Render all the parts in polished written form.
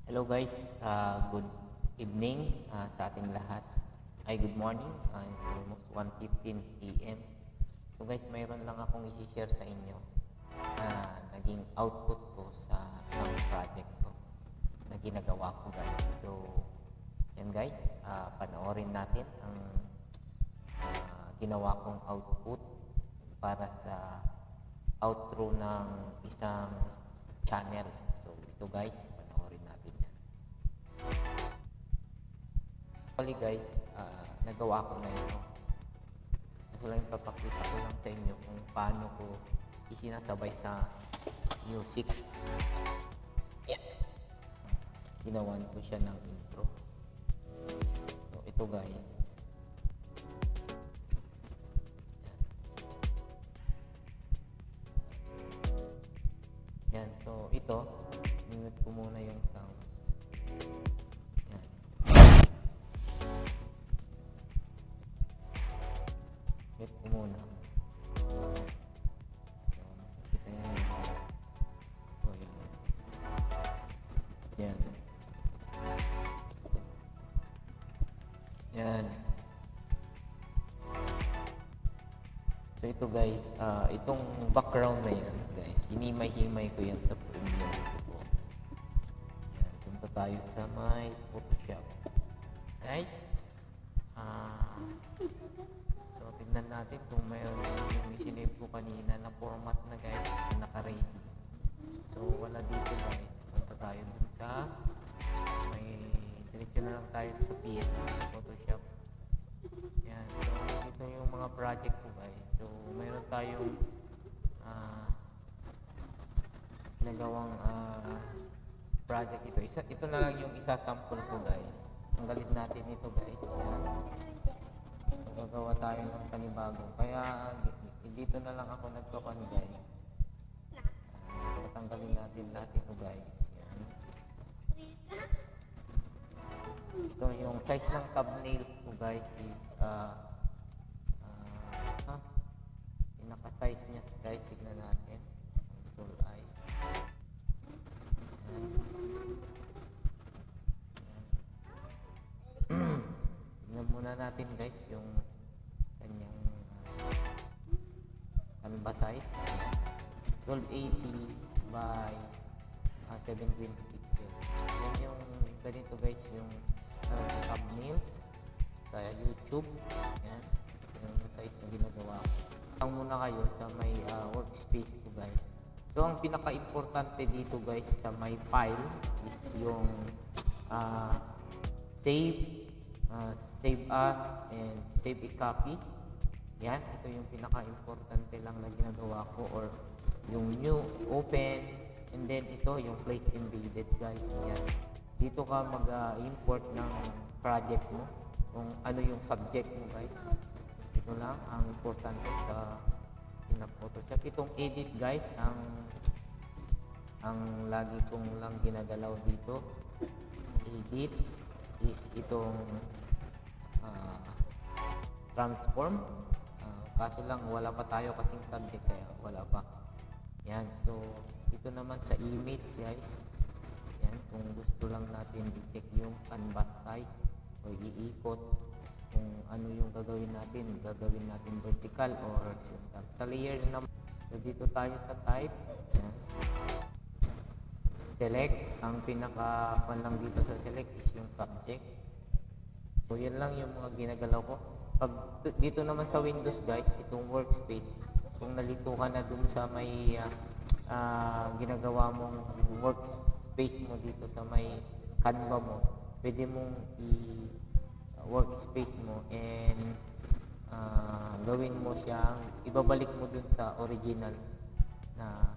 Hello guys, good evening sa ating lahat. Ay, good morning. It's almost 1:15 p.m. So guys, mayroon lang akong i-share sa inyo na naging output ko sa isang project ko na ginagawa ko guys. So, yan guys, panoorin natin ang ginawa kong output para sa outro ng isang channel. So, ito guys, panoorin natin yan. Actually guys, nagawa ko na ito. Gusto lang ipapakita ko lang sa inyo kung paano ko isinasabay sa music. Yan. Ginawan ko siya ng intro. So ito guys. Yan. So ito, minute ko muna yung sounds. Yan. Wait ko muna. So, kita nyo yung so, yan. Yan. So, ito guys, itong background na yan, guys, hinimay-himay ko yan sa Premiere ko. Yan, punta tayo sa my Photoshop. Right? So, tignan natin kung mayroon yung isinave ko kanina na format na guys, na naka-ready. So, wala dito guys. Punta tayo dun sa diretso na lang tayo sa PS, Photoshop. Yan. So, ito yung mga project ko guys. So, mayroon tayong nagawang project ito. Ito na lang yung isa-sample ko guys. Tanggalin natin ito guys. Yan. So, gagawa tayo ng panibago. Kaya, dito na lang ako nagkapan guys. Tanggalin natin lahat ito guys. Yan. Ito yung size ng thumbnails ko guys is pinaka-size niya guys. Tignan natin. Control I. Tignan muna natin guys yung kanyang canvas size. 1280 by 720 pixels. Yan yung ganito guys yung thumbnails sa YouTube. Yan yung size na ginagawa ko. Ang muna kayo sa may workspace ko guys. So ang pinaka-importante dito guys sa my file is yung save as and save a copy. Yan, ito yung pinaka-importante lang na ginagawa ko, or yung new, open, and then ito yung place embedded guys. Yan. Dito ka mag-import ng project mo, kung ano yung subject mo guys. Ito lang ang importante sa Photoshop. Itong edit guys, ang lagi kong lang ginagalaw dito, edit, is itong transform. Kaso lang wala pa tayo kasing subject, kaya wala pa. Yan. So ito naman sa image guys. Yan, kung gusto lang natin i-check yung canvas size o iikot, kung ano yung gagawin natin vertical or horizontal. Sa layer naman, so dito tayo sa type. Yan. Select. Ang pinaka-pan lang dito sa select is yung subject. So yan lang yung mga ginagalaw ko. Pag dito naman sa Windows guys, itong workspace, kung nalito ka na dun sa may ginagawa mong workspace mo dito sa may Canva mo, pwede mong workspace mo and gawin mo siyang, ibabalik mo dun sa original na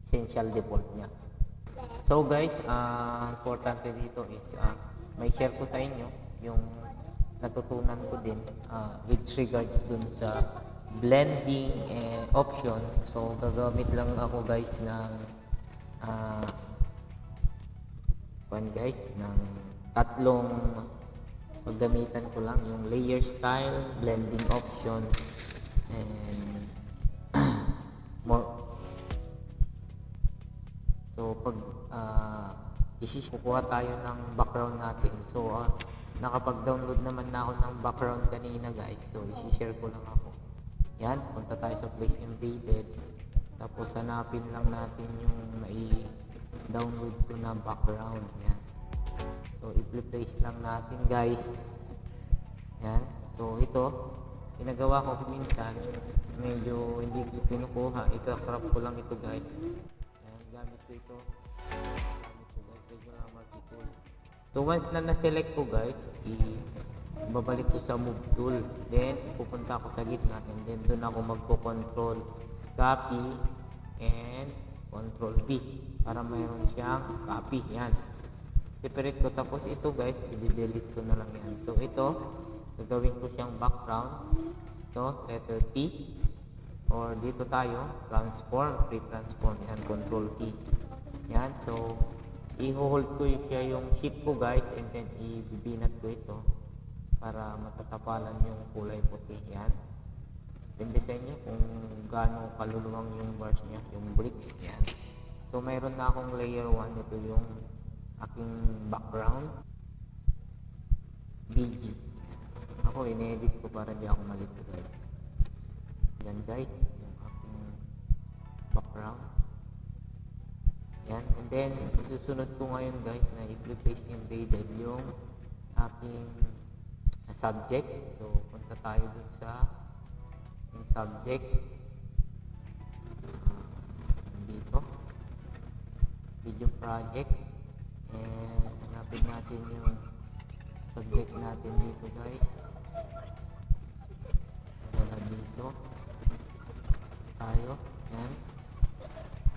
essential default niya. So guys, importante dito is may share ko sa inyo yung natutunan ko din with regards dun sa blending option. So gagamit lang ako guys ng ng tatlong paggamitan ko lang, yung layer style, blending options, and more. So pag kukuha tayo ng background natin. So, nakapag-download naman na ako ng background kanina guys. So, isi-share ko lang ako. Yan, punta tayo sa place invaded. Tapos, hanapin lang natin yung download ko na background. Yan. So, i-place lang natin guys. Yan. So, ito, ginagawa ko minsan, medyo hindi ko pinukuha. I-crop ko lang ito guys. Yan, gamit ko ito. Regular marquee tool. So once na na-select ko guys, babalik ko sa move tool. Then pupunta ako sa gitna and then doon ako magko-control copy and control V para mayroon siyang copy. Yan. Separate ko, tapos ito guys, i-delete ko na lang yan. So ito, gagawin ko siyang background. Ito, letter T. Or dito tayo, transform, pre-transform. Yan, control T. Yan, so i-hold ko siya yung sheet ko guys and then i-binat ko ito para matatapalan yung kulay puti. Yan, depende sa inyo kung gaano kaluluwang yung bars niya, yung bricks. Yan, so mayroon na akong layer 1. Ito yung aking background BG. Ako in-edit ko para di ako malito guys. Yan guys, yung aking background. Yan, and then isusunod ko ngayon guys na i-place invaded yung aking subject. So punta tayo dun sa yung subject, dito video project, and hanapin natin yung subject natin dito guys. Wala dito tayo. Yan.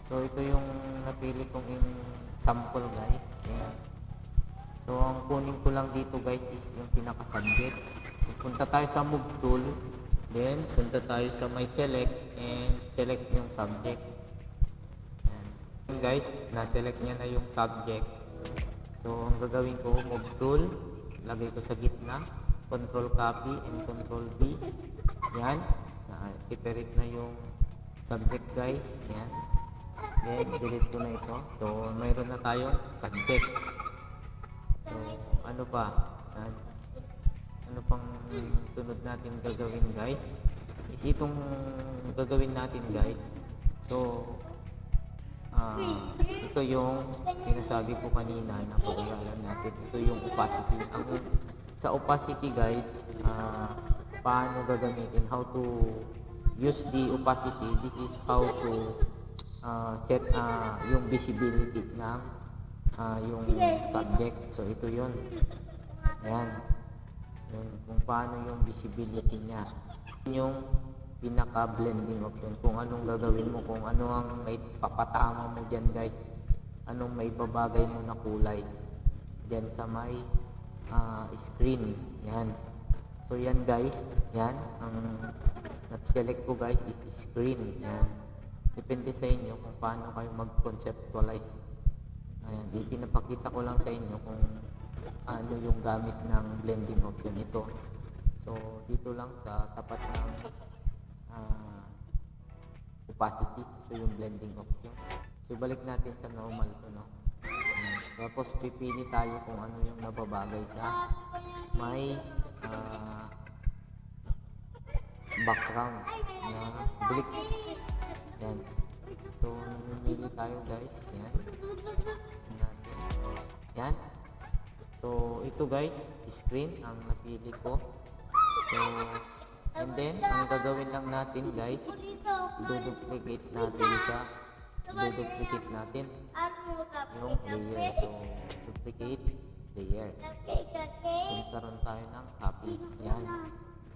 So ito yung napili kong sample guys. Yan. So ang kunin ko lang dito guys is yung pinaka-subject. So, punta tayo sa move tool, then punta tayo sa my select and select yung subject. Yan. Yan guys, na-select niya na yung subject. So ang gagawin ko, move tool, lagay ko sa gitna, control copy and control V. Yan, separate na yung subject guys. Yan. Then, delete ko na ito. So, mayroon na tayong subject. So, ano pa? Ano pang sunod natin gagawin guys? Is itong gagawin natin guys. So, ito yung sinasabi ko kanina na pag-aralan natin. Ito yung opacity. Sa opacity guys, paano gagamitin? How to use the opacity. This is how to set yung visibility ng yung subject. So ito yun. Ayan. Yun, kung paano yung visibility niya. Yung pinaka blending option. Kung anong gagawin mo. Kung ano ang may papatama mo dyan guys. Anong may babagay mo na kulay. Dyan sa may screen. Yan. So yan guys. Yan. Ang nag-select ko guys is screen. Yan. Depende sa inyo kung paano kayo mag-conceptualize. Ayan, pinapakita ko lang sa inyo kung ano yung gamit ng blending option ito. So, dito lang sa tapat ng opacity, ito yung blending option. So, balik natin sa normal to, no? Ayan. Tapos, pipili tayo kung ano yung nababagay sa may background na bricks. Yan. So, namimili tayo guys. Yan. Yan. So, ito guys, screen ang napili ko. So, and then, ang gagawin lang natin guys, duplicate natin yung layer. So, duplicate layer. Magkaroon tayo ng copy. Yan.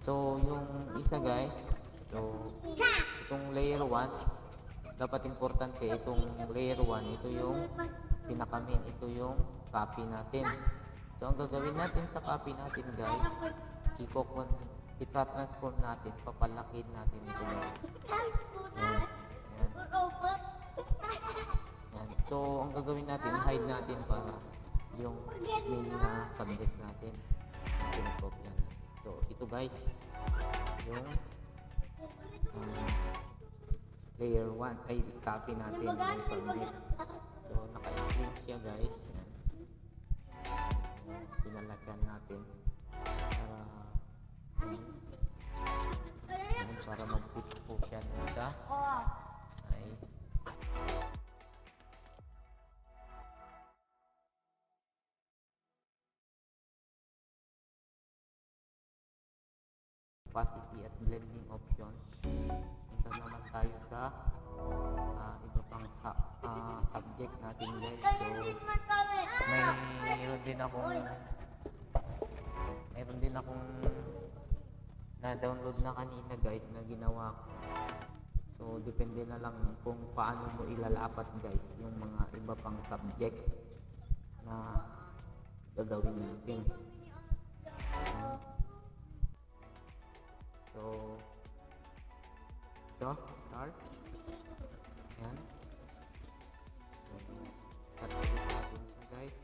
So, yung isa guys, so, itong layer 1, dapat importante itong layer 1, ito yung pinakamin, ito yung copy natin. So, ang gagawin natin sa copy natin guys, i-transform natin, papalakin natin ito guys. Yan. Yan. So, ang gagawin natin, hide natin para yung main na subject natin, pinakopya natin. So, ito guys, yung layer 1 ay copy natin yung subject. So naka-screen siya guys. Yan. lalagyan natin para mag-fit po siya dun sa ay opacity at blending option. Punta naman tayo sa iba pang subject natin guys. So mayroon din akong na-download na kanina guys na ginawa ko. So depende na lang kung paano mo ilalapat guys yung mga iba pang subject na gagawin natin. So, ito, start. Yan. So, start natin siya guys.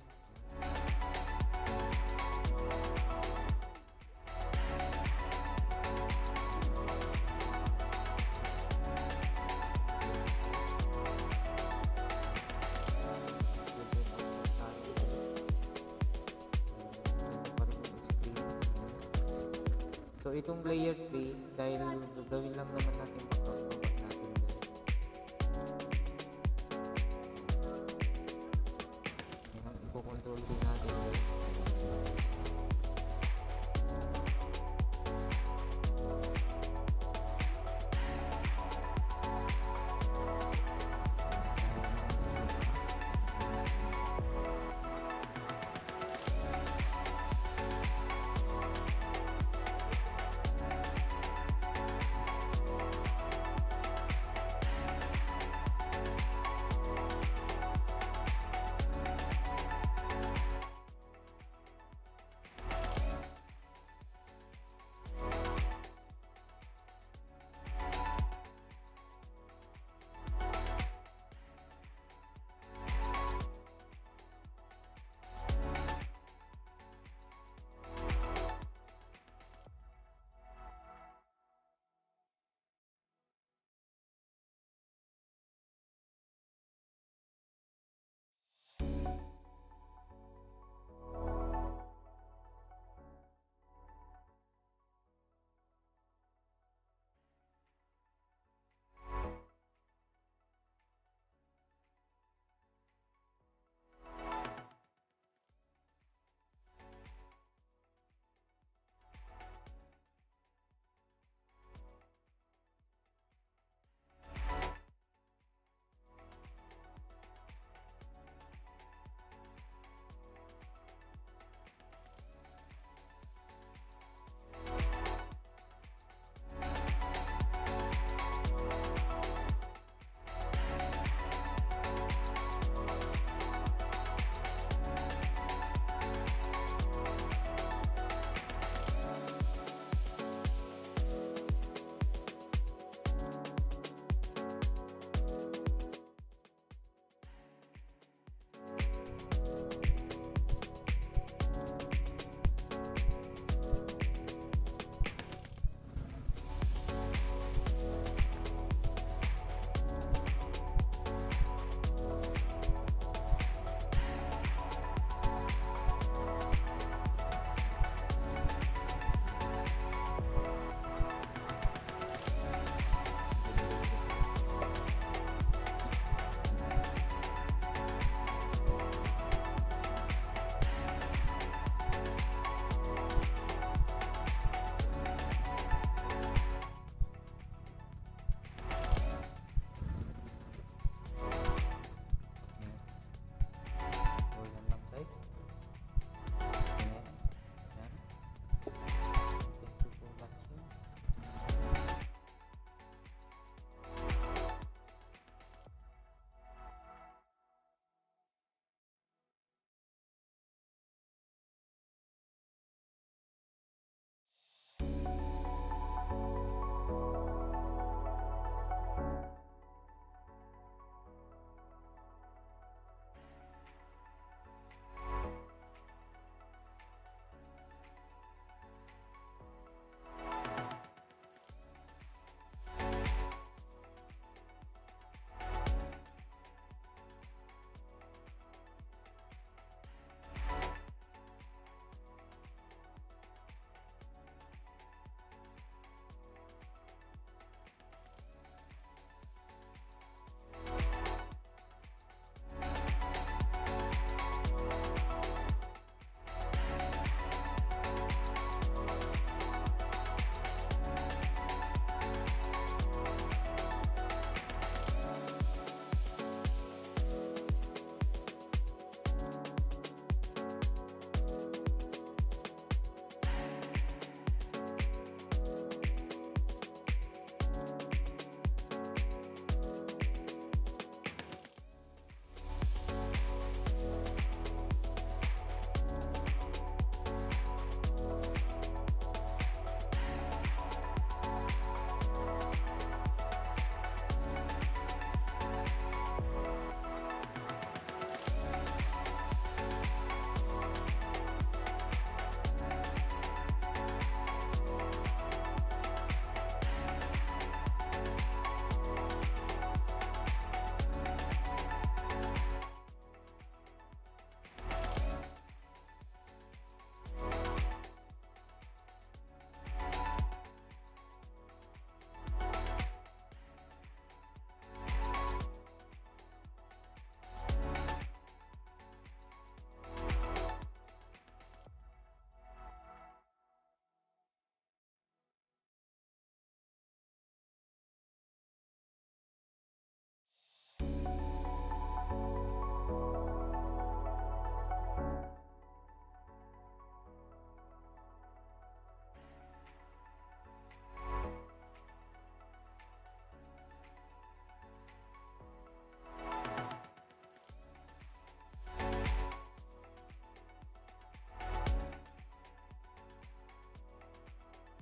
So itong layer 3 dahil gagawin lang naman natin ito, babat natin dyan. Ipo-control din natin dyan.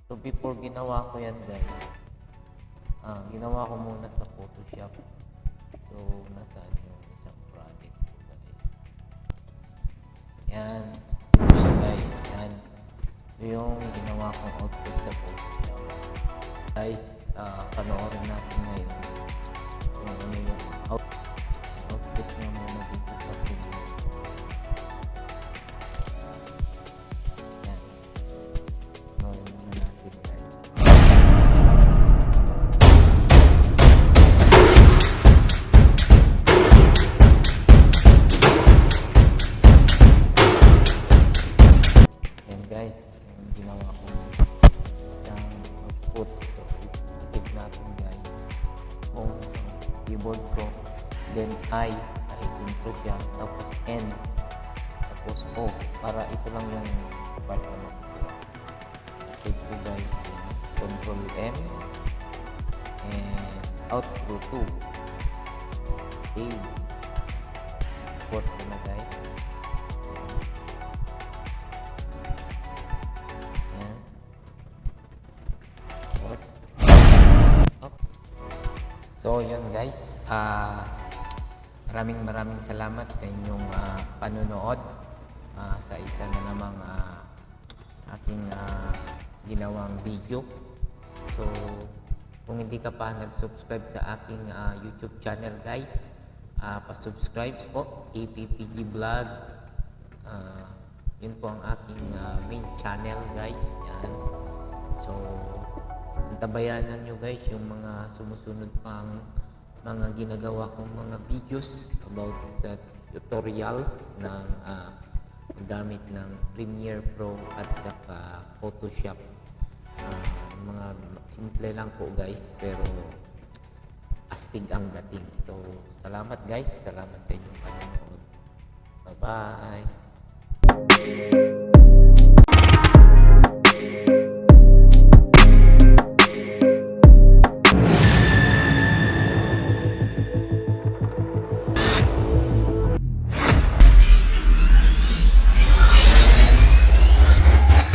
So before ginawa ko yan guys, ginawa ko muna sa Photoshop. So nasaan yung isang project ko guys. Yan. Ito siya guys. Yan. Ito yung ginawa kong output sa Photoshop. Guys, panoorin natin ngayon kung ano yung output niya muna dito sa Premiere. Yan. Panoorin muna natin guys. Yan guys, yung ginawa ko ng output. So, i-save natin guys. Kung keyboard ko, then I intro siya, tapos N, tapos O, para ito lang yung part na makikita. Save ko guys, Control M, and outro 2. Save. Export ko na guys. Yan. Export. Up. So, yun guys. Maraming salamat sa inyong panonood sa isa na namang aking ginawang video. So, kung hindi ka pa nag-subscribe sa aking YouTube channel guys, pa-subscribe po, APPG Vlog. Yun po ang aking main channel guys. Yan. So, tabayanan nyo guys yung mga sumusunod pang mga ginagawa kong mga videos about sa tutorials ng gamit ng Premiere Pro at saka Photoshop. Mga simple lang po guys, pero astig ang dating. So, salamat guys, salamat sa inyong panonood. Bye bye.